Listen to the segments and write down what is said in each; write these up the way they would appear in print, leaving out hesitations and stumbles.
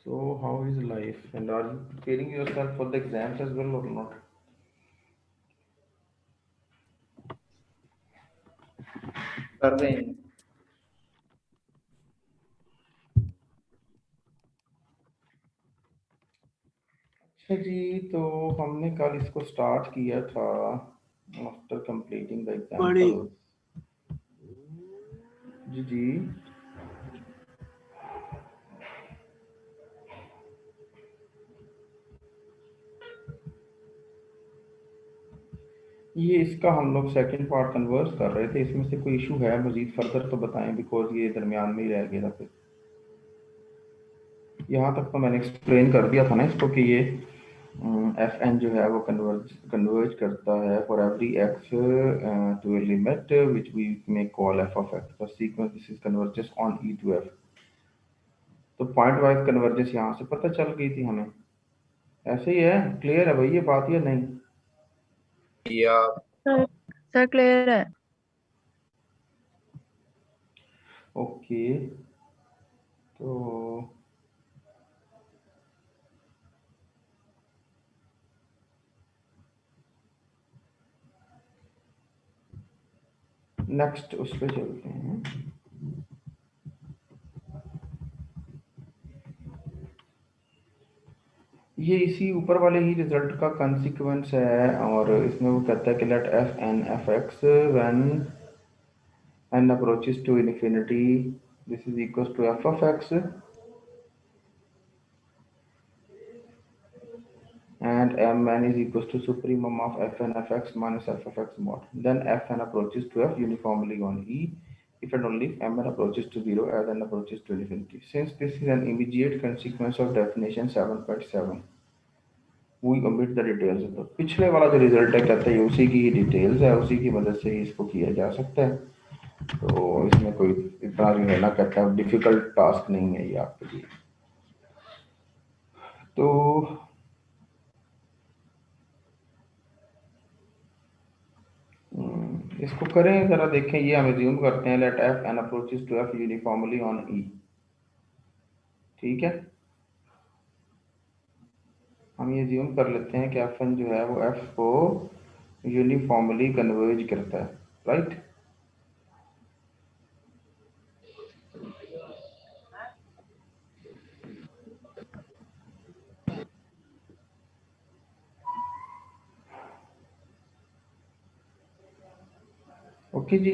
So, how is life? And are you preparing yourself for the exams as well or not? कर रहे हैं। अच्छा जी, तो हमने कल इसको स्टार्ट किया था आफ्टर कंप्लीटिंग द बड़ी एग्जाम्पल। जी जी। ये इसका हम लोग सेकंड पार्ट कन्वर्स कर रहे थे, इसमें से कोई इशू है मजीद फर्दर तो बताएं, बिकॉज ये दरमियान में ही रह गया था। फिर यहाँ तक तो मैंने एक्सप्लेन कर दिया था ना इसको कि ये एफ एन जो है वो कन्वर्ज करता है for every x to a limit which we may call f of x the sequence this is converges on E to f. तो पॉइंट वाइज कन्वर्जेंस यहाँ से पता चल गई थी हमें। ऐसे ही है, क्लियर है भाई ये बात या नहीं? या सर क्लियर है। ओके, तो नेक्स्ट उस पर चलते हैं। ये इसी ऊपर वाले ही रिजल्ट का कंसिक्वेंस है, और इसमें वो कहता है कि let F N F x when n approaches to infinity this is equals to f of x and mn is equals to supremum of fn of x minus f of x mod. Then fn approaches to f uniformly on E if and only if mn approaches to 0 as n approaches to infinity. Since this is an immediate consequence of definition 7.7, we omit the details. तो पिछले वाला जो result है कहते हैं उसी की details है, उसी की मदद से ही इसको किया जा सकता है। तो इसमें कोई इतना जो है ना कहता है डिफिकल्ट टास्क नहीं है ये आपके लिए। तो इसको करें जरा देखें। ये हम एज्यूम करते हैं let F N approaches to F uniformly on E. ठीक है, हम ये एज्यूम कर लेते हैं कि एफ एन जो है वो एफ को यूनिफॉर्मली कन्वर्ज करता है, राइट? ओके जी,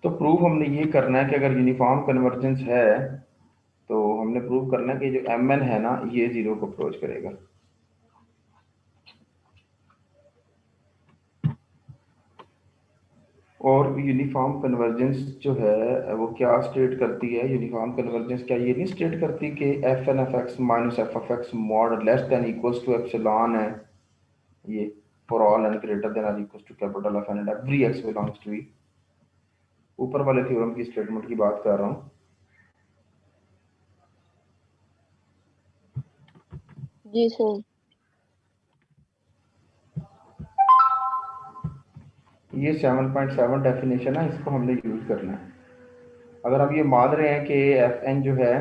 तो प्रूफ हमने ये करना है कि अगर यूनिफॉर्म कन्वर्जेंस है तो हमने प्रूव करना है कि जो एम एन है ना ये जीरो को अप्रोच करेगा। और यूनिफॉर्म कन्वर्जेंस जो है वो क्या स्टेट करती है? यूनिफॉर्म कन्वर्जेंस क्या ये नहीं स्टेट करती कि F N F x minus F of x mod less than equals to epsilon है ये for all N greater than और equals to capital F N and every X belongs to E. ऊपर वाले theorem की statement की बात कर रहा हूँ। जी सर। ये 7.7 डेफिनेशन है, इसको हमने यूज करना है। अगर हम ये मान रहे हैं कि एफ एन जो है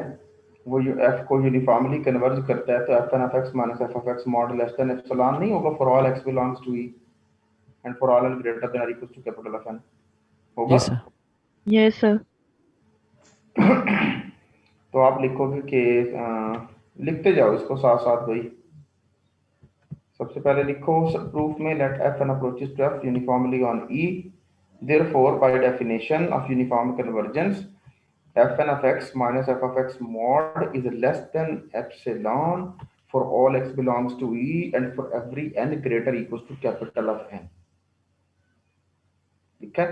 वो एफ को यूनिफॉर्मली कन्वर्ज करता है, तो F N F x minus F of x mod less than epsilon नहीं होगा for all X belongs to E and for all N greater than और equals to capital F N होगा? Yes sir. Yes sir. तो आप लिखोगे कि लिखते जाओ इसको साथ साथ भाई। सबसे पहले लिखो प्रूफ में let F N approaches to F uniformly on E therefore by definition of uniform convergence fn of x minus f of x mod is less than epsilon for all x belongs to E and for every n greater equals to capital of N। ठीक है,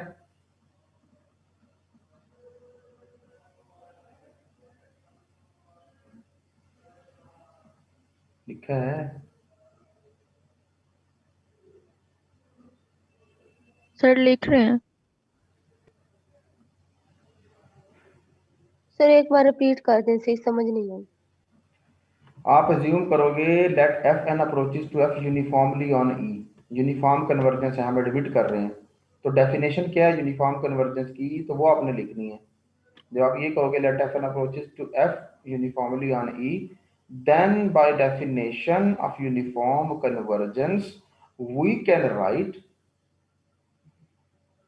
लिखा है? Sir लिख रहे हैं। Sir एक बार repeat कर दें, सही समझ नहीं आई। आप अज्यूम करोगे let F N approaches to F uniformly on E. Uniform convergence हम एडमिट कर रहे हैं, तो डेफिनेशन क्या है यूनिफॉर्म कन्वर्जेंस की? तो वो आपने लिखनी है। जब आप ये कहोगे let F N approaches to F uniformly on E, then by definition of uniform convergence we can write,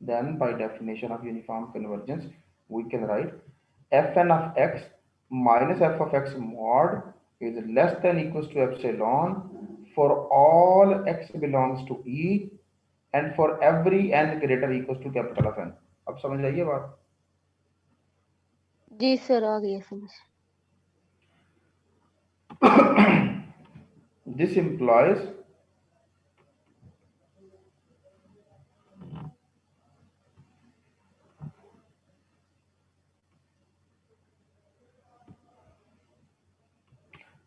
then by definition of uniform convergence we can write fn of x minus f of x mod is less than equals to epsilon for all x belongs to E and for every n greater equals to capital of N. अब समझ आइए बात? जी sir आ गया समझ। This implies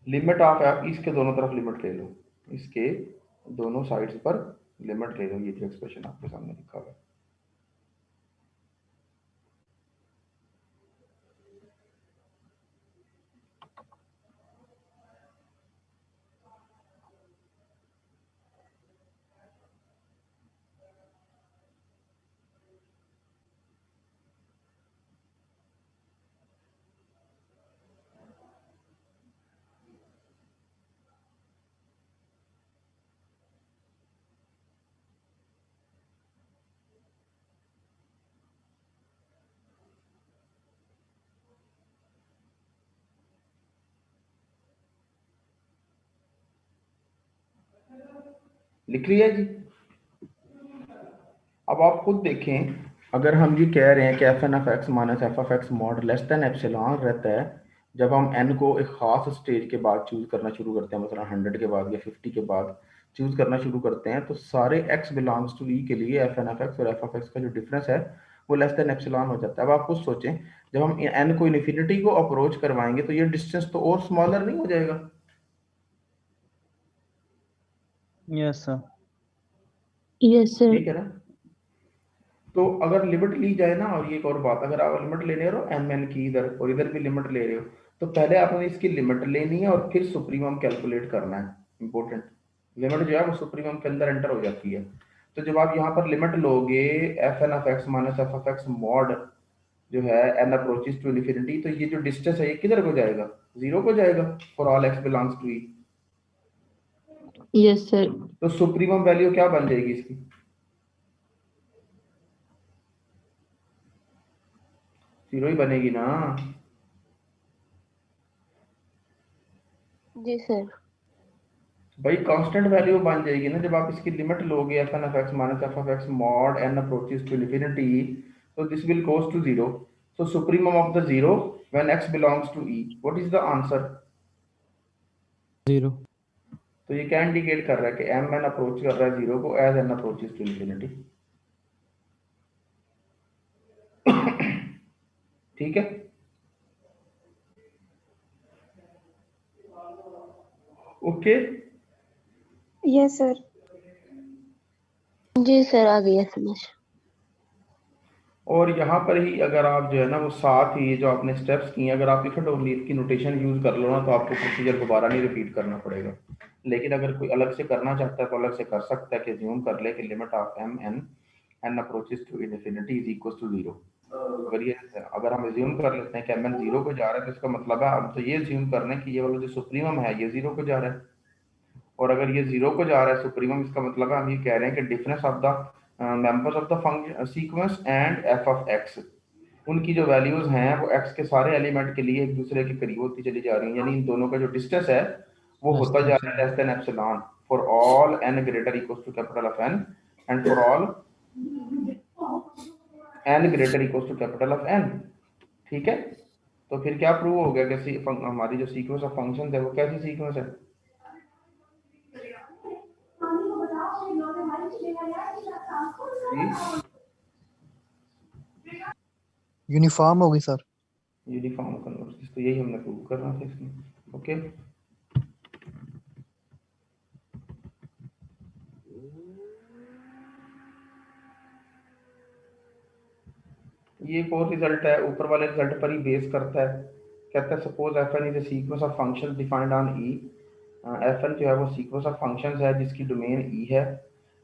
limit of F, इसके दोनों तरफ लिमिट ले लो, इसके दोनों साइड्स पर लिमिट ले लो, ये जो एक्सप्रेशन आपके सामने लिखा हुआ है। लिख लिया जी? अब आप खुद देखें, अगर हम ये कह रहे हैं कि F N F x minus F of x mod less than epsilon रहता है जब हम एन को एक खास स्टेज के बाद चूज करना शुरू करते हैं, मतलब 100 के बाद या 50 के बाद चूज करना शुरू करते हैं, तो सारे एक्स बिलोंग्स टू ई के लिए एफ एन एफ एक्स और एफ ऑफ एक्स का जो डिफरेंस है वो लेस देन एप्सिलॉन हो जाता है। अब आप खुद सोचें, जब हम एन को इन्फिनिटी को अप्रोच करवाएंगे तो ये डिस्टेंस तो और स्मॉलर नहीं हो जाएगा? Yes sir. Yes sir. ठीक है ना? तो अगर लिमिट ली जाए ना, और ये एक और बात, अगर आप लिमिट लेने हो एम एन की इधर और इधर भी लिमिट ले रहे हो, तो पहले आपने इसकी लिमिट लेनी है और फिर सुप्रीमम कैलकुलेट करना है। इंपॉर्टेंट, लिमिट जो है वो सुप्रीमम के अंदर एंटर हो जाती है। तो जब आप यहाँ पर लिमिट लोगे F N of x minus F of x mod जो है एन अप्रोचेस टू इन्फिनिटी, तो ये जो डिस्टेंस है ये किधर को जाएगा? जीरो को जाएगा for all X belongs to E. Yes sir. तो सुप्रीमम वैल्यू क्या बन जाएगी इसकी? जीरो ही बनेगी ना? जी सर। भाई कांस्टेंट वैल्यू बन जाएगी ना जब आप इसकी लिमिट लोगे F N F x minus F of x mod N approaches to infinity, तो this will goes to zero. So supremum of the zero when X belongs to E, what is the answer? Zero. तो ये क्या indicate कर रहा है कि M an approach कर रहा है जीरो को as N approaches to infinity. ठीक है? ओके? Yes sir. जी सर आ गया समझ। और यहाँ पर ही अगर आप जो है ना वो साथ ही जो आपने स्टेप्स किए, अगर आप इफ एंड ओनली की नोटेशन यूज कर लो ना, तो आपको प्रोसीजर दोबारा नहीं रिपीट करना पड़ेगा। लेकिन अगर कोई अलग से करना चाहता है तो अलग से कर सकता है कि अज्यूम कर ले कि limit of M n n approaches to infinity is equal to zero. अगर हम अज्यूम कर लेते हैं कि एम एन जीरो को जा रहा है, तो इसका मतलब है हम तो ये अज्यूम कर रहे हैं कि ये वाला जो सुप्रीमम है ये जीरो को जा रहा है। और अगर ये जीरो को जा रहा है सुप्रीमम, इसका मतलब है हम ये कह रहे हैं कि difference of the members of the function sequence and F of x, उनकी जो वैल्यूज हैं वो एक्स के सारे एलिमेंट के लिए एक दूसरे के करीब होती चली जा रही हैं, यानी इन दोनों का जो डिस्टेंस है वो होता जा रहा है less than epsilon for all N greater equals to capital of n and for all N greater equals to capital of n. ठीक है? तो फिर क्या प्रूव हो गया कि हमारी जो सीक्वेंस ऑफ फंक्शंस है वो कैसी सीक्वेंस है? यूनिफॉर्म होगी सर। यूनिफॉर्म कन्वर्जेंस, तो यही हमने प्रूव करना था इसमें। ओके? ये एक और रिजल्ट है, ऊपर वाले रिजल्ट पर ही बेस करता है। कहता है suppose F n is a sequence of functions defined on E. F n जो है वो सीक्वेंस ऑफ फंक्शंस है जिसकी डोमेन ई है,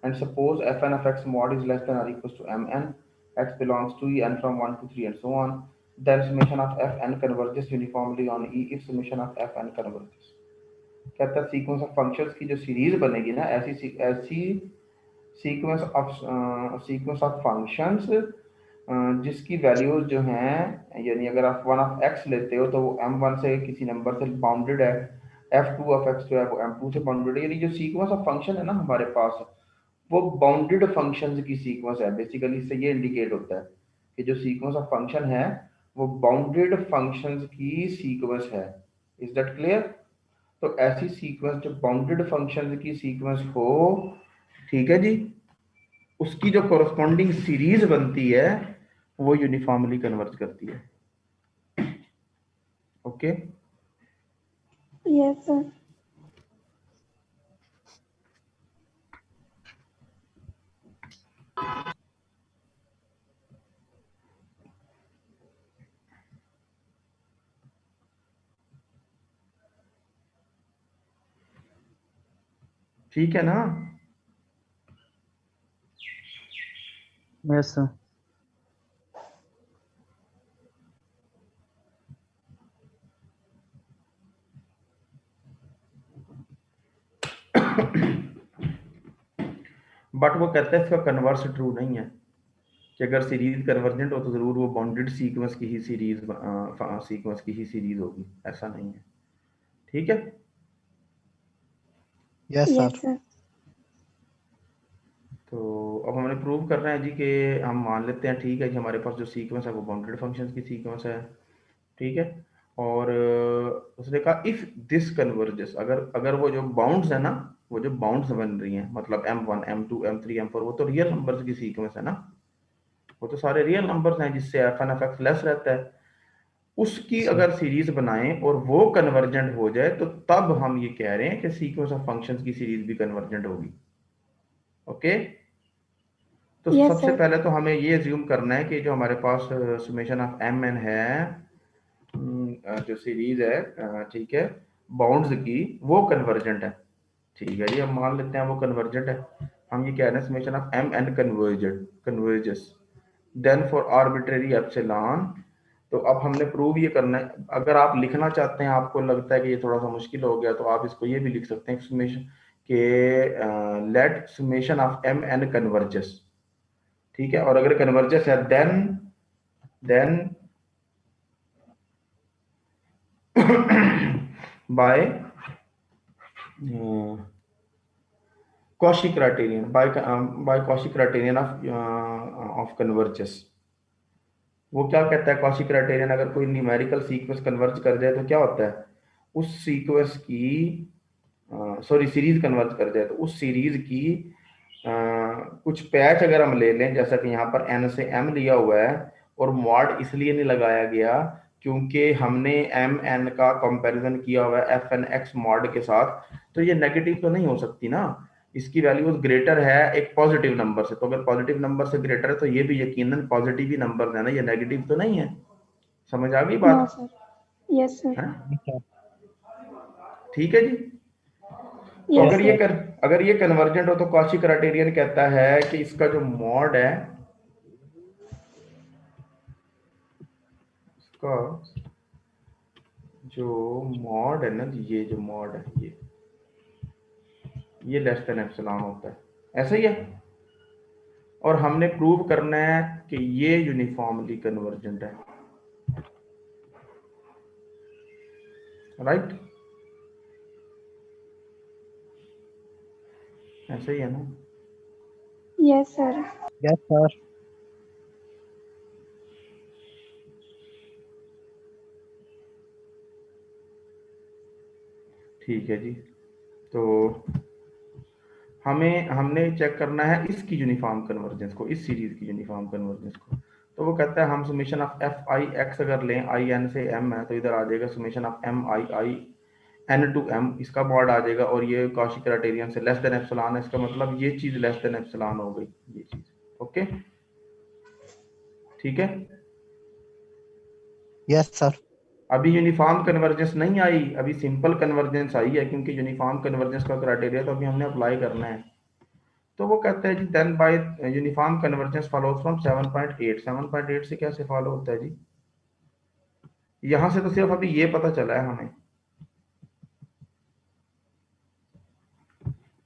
and suppose F N of x mod is less than और equal to M N, X belongs to E N from 1 to 3 and so on. then summation of fn converges uniformly on e if summation of fn converges। कहता है sequence of functions की जो series बनेगी ना, ऐसी sequence of functions जिसकी values जो हैं, यानी अगर आप वन ऑफ एक्स लेते हो तो वो m1 से किसी नंबर से बाउंडेड है, f2 ऑफ x जो है वो m2 से बाउंडेड है। यानी जो सीक्वेंस ऑफ फंक्शन है ना हमारे पास, वो बाउंडेड फंक्शंस की सीक्वेंस है। बेसिकली इससे ये इंडिकेट होता है कि जो सीक्वेंस ऑफ फंक्शन है वो बाउंडेड फंक्शंस की सीक्वेंस है। Is that clear? तो ऐसी सीक्वेंस जो बाउंडेड फंक्शंस की सीक्वेंस हो, ठीक है जी, उसकी जो कोरस्पॉन्डिंग सीरीज बनती है वो यूनिफॉर्मली कन्वर्ज करती है। Okay Yes, sir. ठीक है ना? Yes, sir. बट वो कहता है इसका कन्वर्स ट्रू नहीं है कि अगर सीरीज कन्वर्जेंट हो तो जरूर वो बाउंडेड सीक्वेंस की ही सीरीज होगी, ऐसा नहीं है। ठीक है? Yes Yes, sir. sir. तो अब हमने प्रूव करना है जी कि हम मान लेते हैं, ठीक है कि हमारे पास जो सीक्वेंस है वो बाउंडेड फंक्शंस की सीक्वेंस है, ठीक है। और उसने कहा इफ दिस कन्वर्जेस, अगर वो जो बाउंड्स है ना, वो जो बाउंड्स बन रही हैं, मतलब m1 m2 m3 m4, वो तो रियल नंबर्स की सीक्वेंस है ना, वो तो सारे रियल नंबर्स हैं जिससे fn of x लेस रहता है। उसकी अगर सीरीज बनाएं और वो कन्वर्जेंट हो जाए तो तब हम ये कह रहे हैं कि सीक्वेंस ऑफ फंक्शंस की सीरीज भी कन्वर्जेंट होगी। ओके, तो Yes, सबसे sir. पहले तो हमें ये अज्यूम करना है कि जो हमारे पास समेशन ऑफ mn है, जो सीरीज है, ठीक है, बाउंड्स की, वो कन्वर्जेंट है। ठीक है जी, हम मान लेते हैं वो कन्वर्जेंट है। हम ये कह रहे हैं summation of mn converges then for arbitrary epsilon. तो अब हमने प्रूव ये करना है। अगर आप लिखना चाहते हैं, आपको लगता है कि ये थोड़ा सा मुश्किल हो गया, तो आप इसको ये भी लिख सकते हैं समेशन के let summation of mn converges, ठीक है। और अगर कन्वर्जेस है then by Cauchy criterion, by Cauchy criterion of converges। वो क्या कहता है Cauchy criterion? अगर कोई न्यूमेरिकल सीक्वेंस कन्वर्ज कर जाए तो क्या होता है, उस सीक्वेंस की सॉरी सीरीज कन्वर्ज कर जाए तो उस सीरीज की कुछ पैच अगर हम ले लें, जैसा कि यहाँ पर n से m लिया हुआ है, और मॉड इसलिए नहीं लगाया गया क्योंकि हमने mn का कंपैरिजन किया हुआ है fnx मॉड के साथ, तो ये नेगेटिव तो नहीं हो सकती ना, इसकी वैल्यूज ग्रेटर है एक पॉजिटिव नंबर से। तो अगर पॉजिटिव नंबर से ग्रेटर है तो ये भी यकीनन पॉजिटिव ही नंबर है ना, ये नेगेटिव तो नहीं है। समझ आ गई No, बात? sir. Yes, sir. है? ठीक है जी। तो Yes, sir. अगर ये कन्वर्जेंट हो तो कॉची क्राइटेरियन कहता है कि इसका जो मॉड है, इसका जो मॉड है ना, ये जो मॉड है ये लेस देन एप्सिलॉन होता है, ऐसा ही है। और हमने प्रूव करना है कि ये यूनिफॉर्मली कन्वर्जेंट है, राइट? ऐसा ही है ना? Yes, sir. Yes sir. ठीक है जी। तो हमने चेक करना है इसकी यूनिफॉर्म कन्वर्जेंस को, इस सीरीज की यूनिफॉर्म कन्वर्जेंस को। तो वो कहता है हम summation of F I x अगर लें, आई एन से एम है तो इधर आ जाएगा summation of M i i n to m, इसका मॉड आ जाएगा। और ये कॉची क्राइटेरियन से लेस देन एप्सिलॉन है, इसका मतलब ये चीज लेस देन एप्सिलॉन हो गई, ये चीज। ओके, ठीक है। Yes sir. अभी यूनिफॉर्म कन्वर्जेंस नहीं आई, अभी सिंपल कन्वर्जेंस आई है, क्योंकि यूनिफॉर्म कन्वर्जेंस का क्राइटेरिया तो अभी हमने अप्लाई करना है। तो वो कहता है g then by uniform convergence follows from 7.8। 7.8 से कैसे फॉलो होता है जी? यहां से तो सिर्फ अभी ये पता चला है हमें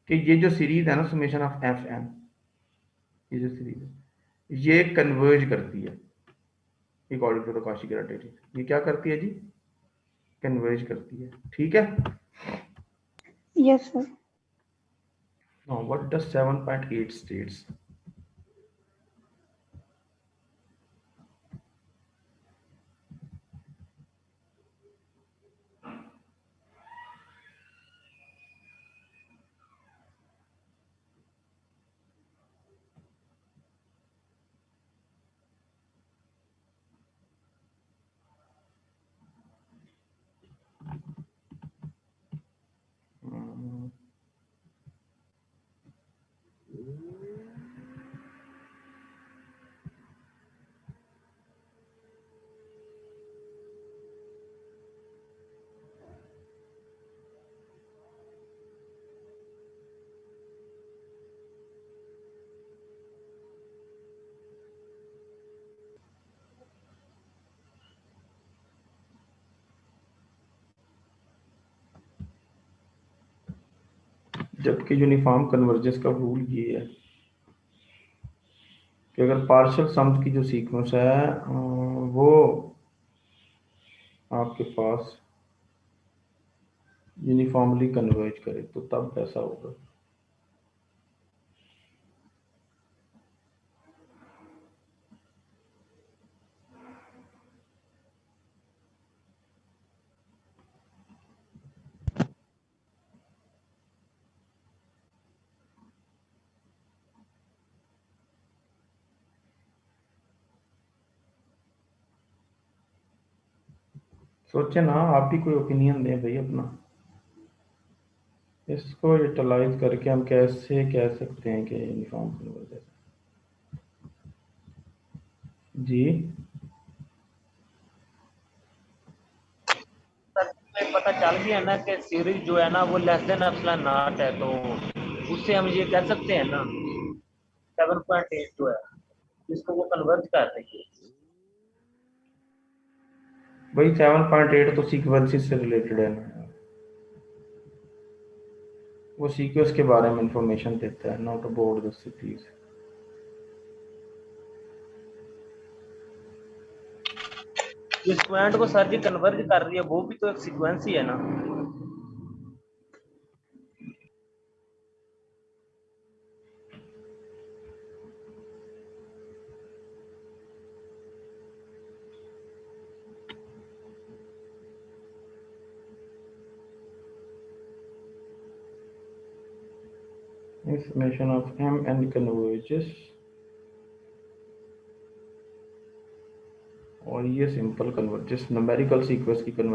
कि ये जो सीरीज है ना समेशन ऑफ एफ एन, ये जो सीरीज है ये कन्वर्ज करती है according to the Cauchy criterion. ये क्या करती है जी? कन्वर्ज करती है। ठीक है। Yes, sir. Now what does 7.8 states? जबकि यूनिफॉर्म कन्वर्जेंस का रूल ये है कि अगर पार्शियल सम्स की जो सीक्वेंस है वो आपके पास यूनिफॉर्मली कन्वर्ज करे तो तब ऐसा होगा। सोचे ना, आप भी कोई ओपिनियन दें भाई अपना। इसको यूटिलाइज करके हम कैसे कह सकते हैं कि यूनिफॉर्म कन्वर्जेंस जी? सर में पता चल गया ना कि सीरीज जो है ना वो लेस देन एप्सिलॉन नॉट है, तो उससे हम ये कह सकते हैं ना 7.8 जो है जिसको वो कन्वर्ट कर रही है। भाई 7.8 तो सीक्वेंसेस से रिलेटेड है ना, वो सीक्वेंस के बारे में इंफॉर्मेशन देता है, नॉट अबाउट द सीरीज। जिस पॉइंट को सर जी कन्वर्ज कर रही है वो भी तो एक सीक्वेंस ही है ना। Summation of m and converges, और ये सिंपल कन्वर्जेंस न्यूमेरिकल सीक्वेंस की